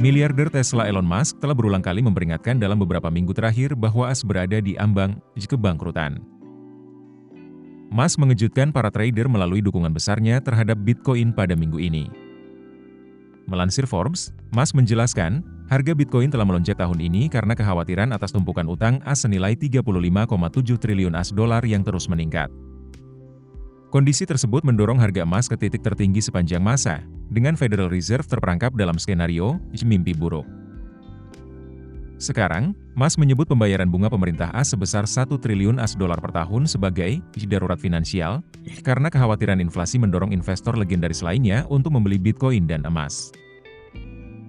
Miliarder Tesla Elon Musk telah berulang kali memperingatkan dalam beberapa minggu terakhir bahwa AS berada di ambang kebangkrutan. Musk mengejutkan para trader melalui dukungan besarnya terhadap Bitcoin pada minggu ini. Melansir Forbes, Musk menjelaskan, harga Bitcoin telah melonjak tahun ini karena kekhawatiran atas tumpukan utang AS senilai 35,7 triliun AS dolar yang terus meningkat. Kondisi tersebut mendorong harga emas ke titik tertinggi sepanjang masa, dengan Federal Reserve terperangkap dalam skenario mimpi buruk. Sekarang, Musk menyebut pembayaran bunga pemerintah AS sebesar 1 triliun AS dolar per tahun sebagai darurat finansial, karena kekhawatiran inflasi mendorong investor legendaris lainnya untuk membeli Bitcoin dan emas.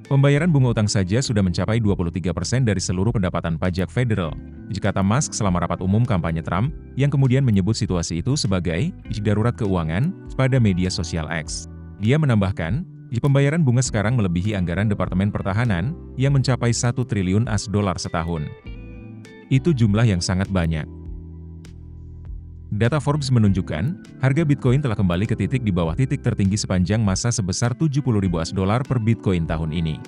Pembayaran bunga utang saja sudah mencapai 23% dari seluruh pendapatan pajak federal, kata Musk selama rapat umum kampanye Trump, yang kemudian menyebut situasi itu sebagai darurat keuangan pada media sosial X. Dia menambahkan, pembayaran bunga sekarang melebihi anggaran Departemen Pertahanan, yang mencapai 1 triliun AS dolar setahun. Itu jumlah yang sangat banyak. Data Forbes menunjukkan, harga Bitcoin telah kembali ke titik di bawah titik tertinggi sepanjang masa sebesar 70.000 AS dolar per Bitcoin tahun ini.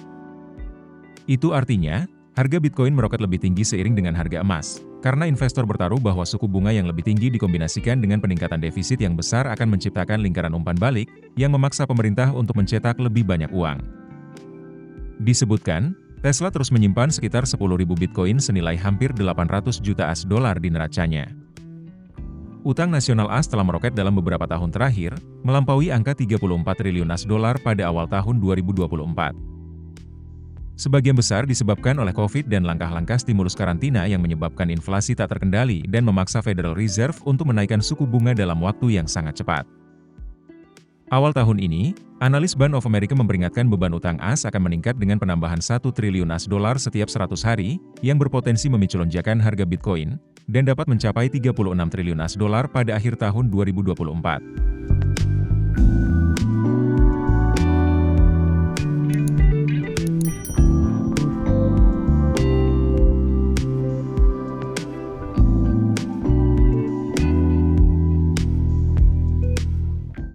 Itu artinya, harga Bitcoin meroket lebih tinggi seiring dengan harga emas, karena investor bertaruh bahwa suku bunga yang lebih tinggi dikombinasikan dengan peningkatan defisit yang besar akan menciptakan lingkaran umpan balik, yang memaksa pemerintah untuk mencetak lebih banyak uang. Disebutkan, Tesla terus menyimpan sekitar 10.000 Bitcoin senilai hampir 800 juta AS dolar di neracanya. Utang nasional AS telah meroket dalam beberapa tahun terakhir, melampaui angka 34 triliun AS dolar pada awal tahun 2024. Sebagian besar disebabkan oleh COVID dan langkah-langkah stimulus karantina yang menyebabkan inflasi tak terkendali dan memaksa Federal Reserve untuk menaikkan suku bunga dalam waktu yang sangat cepat. Awal tahun ini, analis Bank of America memperingatkan beban utang AS akan meningkat dengan penambahan 1 triliun AS dolar setiap 100 hari, yang berpotensi memicu lonjakan harga Bitcoin, dan dapat mencapai 36 triliun AS dolar pada akhir tahun 2024.